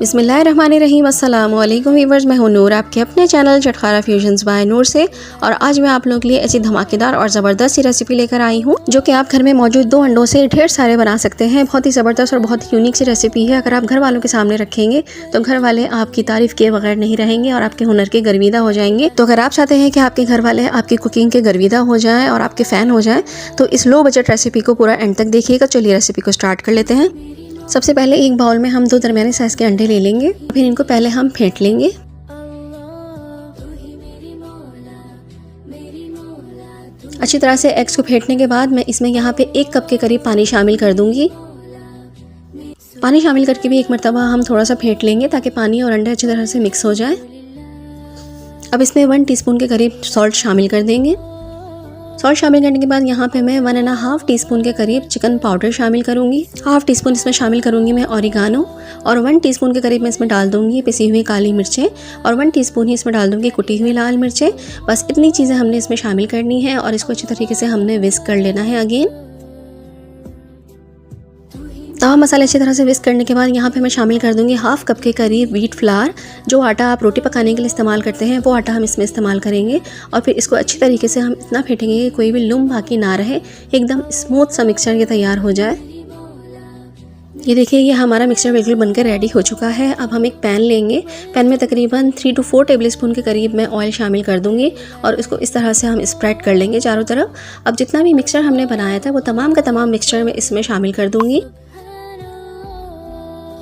बिस्मिल्लाहिर्रहमानिर्रहीम। अस्सलाम वालेकुम व्यूअर्स, मैं हूं नूर, आपके अपने चैनल चटखारा फ्यूजन्स बाय नूर से। और आज मैं आप लोगों के लिए ऐसी धमाकेदार और ज़बरदस्त सी रेसिपी लेकर आई हूं जो कि आप घर में मौजूद 2 अंडों से ढेर सारे बना सकते हैं। बहुत ही ज़बरदस्त और बहुत ही यूनिक सी रेसिपी है। अगर आप घर वालों के सामने रखेंगे तो घर वाले आपकी तारीफ़ किए बगैर नहीं रहेंगे और आपके हुनर के गर्विदा हो जाएंगे। तो अगर आप चाहते हैं कि आपके घर वाले आपकी कुकिंग के गर्विदा हो जाएँ और आपके फ़ैन हो जाएँ तो इस लो बजट रेसिपी को पूरा एंड तक देखिएगा। चलिए रेसिपी को स्टार्ट कर लेते हैं। सबसे पहले एक बाउल में हम 2 दरमियाने साइज़ के अंडे ले लेंगे, फिर इनको पहले हम फेंट लेंगे। अच्छी तरह से एग्स को फेंटने के बाद मैं इसमें यहाँ पे 1 कप के करीब पानी शामिल कर दूंगी। पानी शामिल करके भी एक मरतबा हम थोड़ा सा फेंट लेंगे ताकि पानी और अंडे अच्छी तरह से मिक्स हो जाए। अब इसमें 1 टीस्पून के करीब सॉल्ट शामिल कर देंगे। सॉल्ट शामिल करने के बाद यहाँ पे मैं 1.5 टीस्पून के करीब चिकन पाउडर शामिल करूँगी। 1/2 टीस्पून इसमें शामिल करूँगी मैं ऑरिगानो और 1 टीस्पून के करीब मैं इसमें डाल दूँगी पिसी हुई काली मिर्चें और 1 टीस्पून ही इसमें डाल दूँगी कुटी हुई लाल मिर्चें। बस इतनी चीज़ें हमने इसमें शामिल करनी है और इसको अच्छी तरीके से हमने विस्क कर लेना है। अगेन तमाम मसाले अच्छी तरह से विस्क करने के बाद यहाँ पे मैं शामिल कर दूँगी 1/2 कप के करीब व्हीट फ्लावर। जो आटा आप रोटी पकाने के लिए इस्तेमाल करते हैं वो आटा हम इसमें इस्तेमाल करेंगे और फिर इसको अच्छी तरीके से हम इतना फेंटेंगे कि कोई भी लुम बाकी ना रहे, एकदम स्मूथ सा मिक्सचर ये तैयार हो जाए। ये देखिए, ये हमारा मिक्सचर बिल्कुल बनकर रेडी हो चुका है। अब हम एक पैन लेंगे। पैन में तकरीबन 3 to 4 टेबलस्पून के करीब मैं ऑयल शामिल कर दूंगी और इसको इस तरह से हम स्प्रेड कर लेंगे चारों तरफ। अब जितना भी मिक्सचर हमने बनाया था वो तमाम का तमाम मिक्सचर मैं इसमें शामिल कर दूंगी।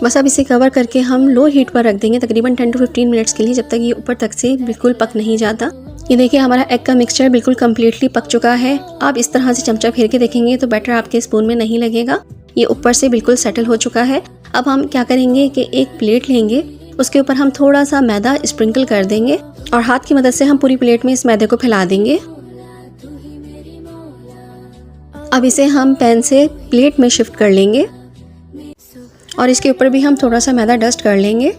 बस अब इसे कवर करके हम लो हीट पर रख देंगे तकरीबन 10 to 15 मिनट्स के लिए, जब तक ये ऊपर तक से बिल्कुल पक नहीं जाता। ये देखिए, हमारा एग का मिक्सचर बिल्कुल कम्प्लीटली पक चुका है। आप इस तरह से चमचा फेर के देखेंगे तो बैटर आपके स्पून में नहीं लगेगा। ये ऊपर से बिल्कुल सेटल हो चुका है। अब हम क्या करेंगे कि एक प्लेट लेंगे, उसके ऊपर हम थोड़ा सा मैदा स्प्रिंकल कर देंगे और हाथ की मदद से हम पूरी प्लेट में इस मैदे को फैला देंगे। अब इसे हम पैन से प्लेट में शिफ्ट कर लेंगे और इसके ऊपर भी हम थोड़ा सा मैदा डस्ट कर लेंगे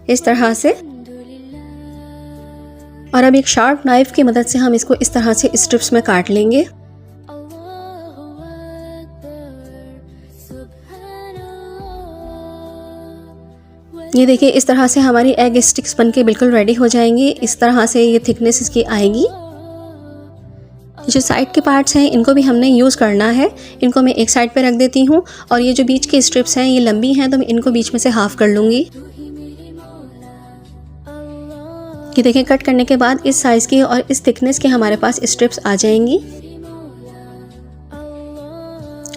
इस तरह से। और अब एक शार्प नाइफ की मदद से हम इसको इस तरह से स्ट्रिप्स में काट लेंगे। ये देखिए, इस तरह से हमारी एग स्टिक्स बनके बिल्कुल रेडी हो जाएंगी। इस तरह से ये थिकनेस इसकी आएगी। जो साइड के पार्ट्स हैं इनको भी हमने यूज़ करना है। इनको मैं एक साइड पे रख देती हूँ और ये जो बीच की स्ट्रिप्स हैं ये लंबी हैं तो मैं इनको बीच में से हाफ कर लूँगी। ये देखें, कट करने के बाद इस साइज़ की और इस थिकनेस के हमारे पास स्ट्रिप्स आ जाएंगी।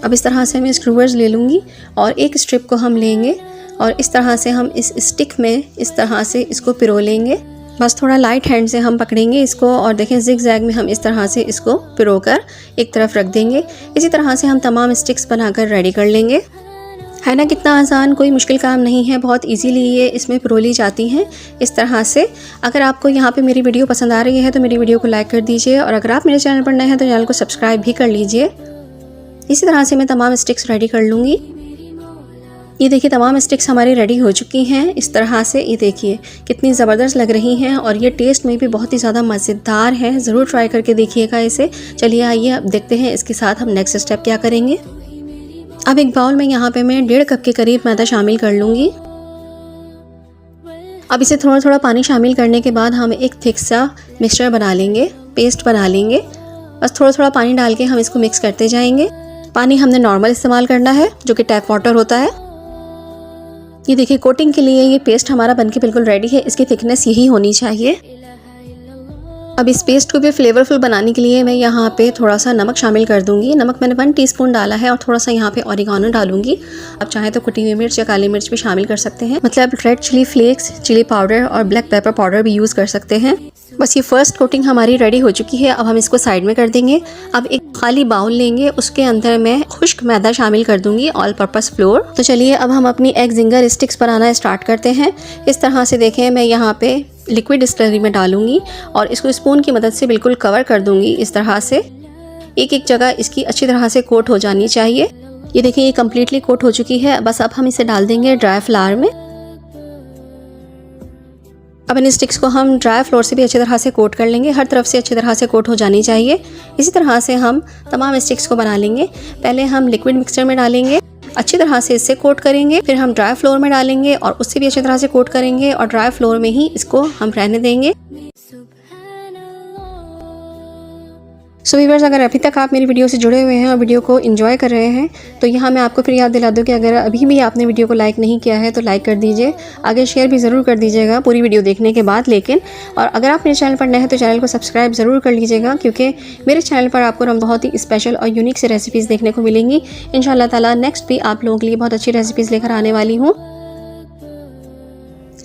अब इस तरह से मैं स्क्रूवर्स ले लूँगी और एक स्ट्रिप को हम लेंगे और इस तरह से हम इस स्टिक में इस तरह से इसको पिरो लेंगे। बस थोड़ा लाइट हैंड से हम पकड़ेंगे इसको और देखें जिग जैग में हम इस तरह से इसको पिरोकर एक तरफ रख देंगे। इसी तरह से हम तमाम स्टिक्स बनाकर रेडी कर लेंगे। है ना, कितना आसान, कोई मुश्किल काम नहीं है, बहुत इजीली ये इसमें पिरो ली जाती हैं इस तरह से। अगर आपको यहाँ पे मेरी वीडियो पसंद आ रही है तो मेरी वीडियो को लाइक कर दीजिए और अगर आप मेरे चैनल पर नए हैं तो चैनल को सब्सक्राइब भी कर लीजिए। इसी तरह से मैं तमाम स्टिक्स रेडी कर लूँगी। ये देखिए, तमाम स्टिक्स हमारी रेडी हो चुकी हैं इस तरह से। ये देखिए कितनी ज़बरदस्त लग रही हैं और ये टेस्ट में भी बहुत ही ज़्यादा मज़ेदार है। ज़रूर ट्राई करके देखिएगा इसे। चलिए आइए अब देखते हैं इसके साथ हम नेक्स्ट स्टेप क्या करेंगे। अब एक बाउल में यहाँ पे मैं 1.5 कप के करीब मैदा शामिल कर लूँगी। अब इसे थोड़ा थोड़ा पानी शामिल करने के बाद हम एक थिक सा मिक्सचर बना लेंगे, पेस्ट बना लेंगे। बस थोड़ा थोड़ा पानी डाल के हम इसको मिक्स करते जाएंगे। पानी हमने नॉर्मल इस्तेमाल करना है जो कि टैप वाटर होता है। ये देखिए, कोटिंग के लिए ये पेस्ट हमारा बनके बिल्कुल रेडी है। इसकी थिकनेस यही होनी चाहिए। अब इस पेस्ट को भी फ्लेवरफुल बनाने के लिए मैं यहाँ पे थोड़ा सा नमक शामिल कर दूंगी। नमक मैंने 1 टीस्पून डाला है और थोड़ा सा यहाँ पे ऑरिगानो डालूंगी। आप चाहें तो कुटी हुई मिर्च या काली मिर्च भी शामिल कर सकते हैं, मतलब red chilli flakes, chilli powder और ब्लैक पेपर पाउडर भी यूज़ कर सकते हैं। बस ये फर्स्ट कोटिंग हमारी रेडी हो चुकी है। अब हम इसको साइड में कर देंगे। अब एक खाली बाउल लेंगे, उसके अंदर मैं खुश्क मैदा शामिल कर दूंगी, ऑल पर्पस फ्लोर। तो चलिए अब हम अपनी एग जिंगर स्टिक्स बनाना स्टार्ट करते हैं। इस तरह से देखें, मैं यहाँ पे लिक्विड स्लरी में डालूंगी और इसको स्पून की मदद से बिल्कुल कवर कर दूंगी। इस तरह से एक एक जगह इसकी अच्छी तरह से कोट हो जानी चाहिए। ये देखिए, ये कम्प्लीटली कोट हो चुकी है। बस अब हम इसे डाल देंगे ड्राई फ्लावर में। अब इन स्टिक्स को हम ड्राई फ्लोर से भी अच्छी तरह से कोट कर लेंगे। हर तरफ से अच्छी तरह से कोट हो जानी चाहिए। इसी तरह से हम तमाम स्टिक्स को बना लेंगे। पहले हम लिक्विड मिक्सचर में डालेंगे अच्छी तरह से इससे कोट करेंगे। फिर हम ड्राई फ्लोर में डालेंगे और उससे भी अच्छी तरह से कोट करेंगे और ड्राई फ्लोर में ही इसको हम रहने देंगे। सो व्यूअर्स, अगर अभी तक आप मेरी वीडियो से जुड़े हुए हैं और वीडियो को एंजॉय कर रहे हैं तो यहाँ मैं आपको फिर याद दिला दूँ कि अगर अभी भी आपने वीडियो को लाइक नहीं किया है तो लाइक कर दीजिए, आगे शेयर भी ज़रूर कर दीजिएगा पूरी वीडियो देखने के बाद। लेकिन और अगर आप मेरे चैनल पर नए हैं तो चैनल को सब्सक्राइब ज़रूर कर लीजिएगा, क्योंकि मेरे चैनल पर आपको बहुत ही स्पेशल और यूनिक से रेसिपीज़ देखने को मिलेंगी। इंशाल्लाह ताला नेक्स्ट भी आप लोगों के लिए बहुत अच्छी रेसिपीज़ लेकर आने वाली हूँ।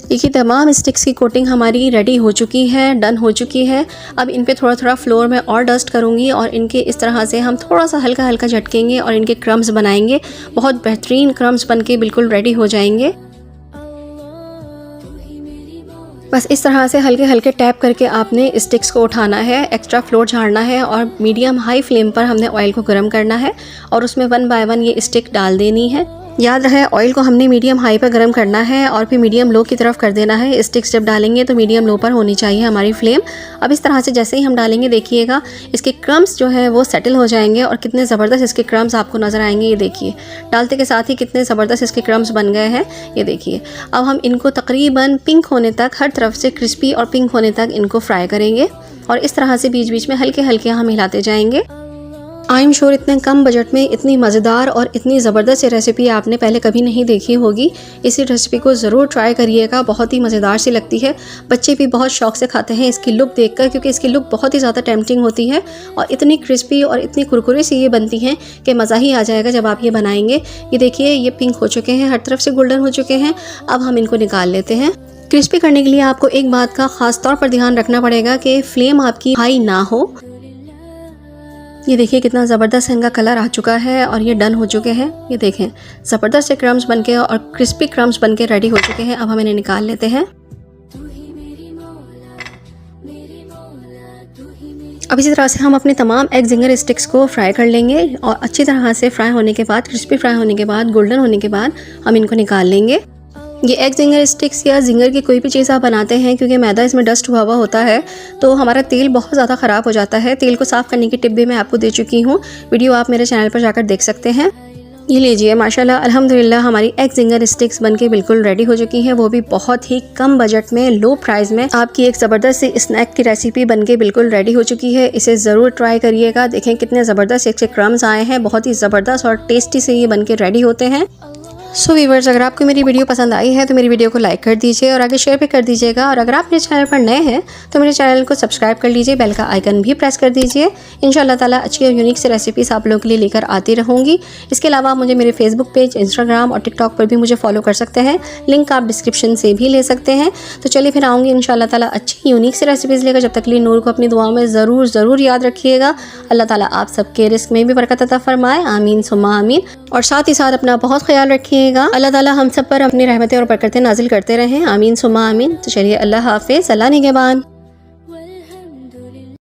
देखिए तमाम स्टिक्स की कोटिंग हमारी रेडी हो चुकी है, डन हो चुकी है। अब इन पे थोड़ा थोड़ा फ्लोर में और डस्ट करूँगी और इनके इस तरह से हम थोड़ा सा हल्का हल्का झटकेंगे और इनके क्रम्स बनाएंगे। बहुत बेहतरीन क्रम्स बन के बिल्कुल रेडी हो जाएंगे। बस इस तरह से हल्के हल्के टैप करके आपने स्टिक्स को उठाना है, एक्स्ट्रा फ्लोर झाड़ना है और मीडियम हाई फ्लेम पर हमने ऑयल को गर्म करना है और उसमें 1 बाय 1 ये स्टिक डाल देनी है। याद रहे ऑयल को हमने मीडियम हाई पर गर्म करना है और फिर मीडियम लो की तरफ कर देना है। स्टिक्स जब डालेंगे तो मीडियम लो पर होनी चाहिए हमारी फ्लेम। अब इस तरह से जैसे ही हम डालेंगे देखिएगा इसके क्रम्स जो है वो सेटल हो जाएंगे और कितने ज़बरदस्त इसके क्रम्स आपको नज़र आएंगे। ये देखिए डालते के साथ ही कितने ज़बरदस्त इसके क्रम्स बन गए हैं। ये देखिए अब हम इनको तकरीबन पिंक होने तक, हर तरफ से क्रिस्पी और पिंक होने तक इनको फ्राई करेंगे और इस तरह से बीच बीच में हल्के हल्के हम हिलाते जाएंगे। आई एम श्योर इतने कम बजट में इतनी मज़ेदार और इतनी ज़बरदस्त ये रेसिपी आपने पहले कभी नहीं देखी होगी। इसी रेसिपी को ज़रूर ट्राई करिएगा, बहुत ही मज़ेदार सी लगती है। बच्चे भी बहुत शौक से खाते हैं इसकी लुक देखकर, क्योंकि इसकी लुक बहुत ही ज़्यादा टेम्पटिंग होती है और इतनी क्रिस्पी और इतनी कुरकुरे सी ये बनती हैं कि मज़ा ही आ जाएगा जब आप ये बनाएंगे। ये देखिए ये पिंक हो चुके हैं, हर तरफ से गोल्डन हो चुके हैं। अब हम इनको निकाल लेते हैं। क्रिस्पी करने के लिए आपको एक बात का ख़ास तौर पर ध्यान रखना पड़ेगा कि फ्लेम आपकी हाई ना हो। ये देखिए कितना ज़बरदस्त इनका कलर आ चुका है और ये डन हो चुके हैं। ये देखें ज़बरदस्त से क्रम्स बनके और क्रिस्पी क्रम्स बनके रेडी हो चुके हैं। अब हम इन्हें निकाल लेते हैं। अब इसी तरह से हम अपने तमाम एग जिंगर स्टिक्स को फ्राई कर लेंगे और अच्छी तरह से फ्राई होने के बाद, क्रिस्पी फ्राई होने के बाद, गोल्डन होने के बाद हम इनको निकाल लेंगे। ये एग जिंगर स्टिक्स या जिंगर की कोई भी चीज़ आप बनाते हैं, क्योंकि मैदा इसमें डस्ट हुआ हुआ होता है तो हमारा तेल बहुत ज़्यादा ख़राब हो जाता है। तेल को साफ़ करने की टिप भी मैं आपको दे चुकी हूँ, वीडियो आप मेरे चैनल पर जाकर देख सकते हैं। ये लीजिए माशाल्लाह अल्हम्दुलिल्लाह हमारी एग जिंगर स्टिक्स बनके बिल्कुल रेडी हो चुकी हैं, वो भी बहुत ही कम बजट में, लो प्राइस में। आपकी एक ज़बरदस्त सी स्नैक की रेसिपी बनके बिल्कुल रेडी हो चुकी है। इसे ज़रूर ट्राई करिएगा। देखें कितने ज़बरदस्त इसके क्रम्स आए हैं, बहुत ही ज़बरदस्त और टेस्टी से ये बनके रेडी होते हैं। सो व्यूअर्स, अगर आपको मेरी वीडियो पसंद आई है तो मेरी वीडियो को लाइक कर दीजिए और आगे शेयर भी कर दीजिएगा। और अगर आप मेरे चैनल पर नए हैं तो मेरे चैनल को सब्सक्राइब कर लीजिए, बेल का आइकन भी प्रेस कर दीजिए। इंशाल्लाह ताला अच्छी और यूनिक से रेसिपीज़ आप लोगों के लिए लेकर आती रहूँगी। इसके अलावा आप मुझे मेरे फेसबुक पेज, इंस्टाग्राम और टिकटॉक पर भी मुझे फॉलो कर सकते हैं, लिंक आप डिस्क्रिप्शन से भी ले सकते हैं। तो चलिए फिर आऊँगी इंशाल्लाह ताला अच्छी यूनिक से रेसिपीज़ लेकर। जब तक लिए नूर को अपनी दुआओं में ज़रूर याद रखिएगा। अल्लाह ताला आप सबके रिस्क में भी बरकत अता फरमाए, आमीन सुम्मा आमीन। और साथ ही साथ अपना बहुत ख्याल रखिएगा। अल्लाह ताला हम सब पर अपनी रहमतें और बरकतें नाजिल करते रहें, आमीन सुम्मा आमीन। तो चलिए अल्लाह हाफिज़, अल्लाह निगहबान।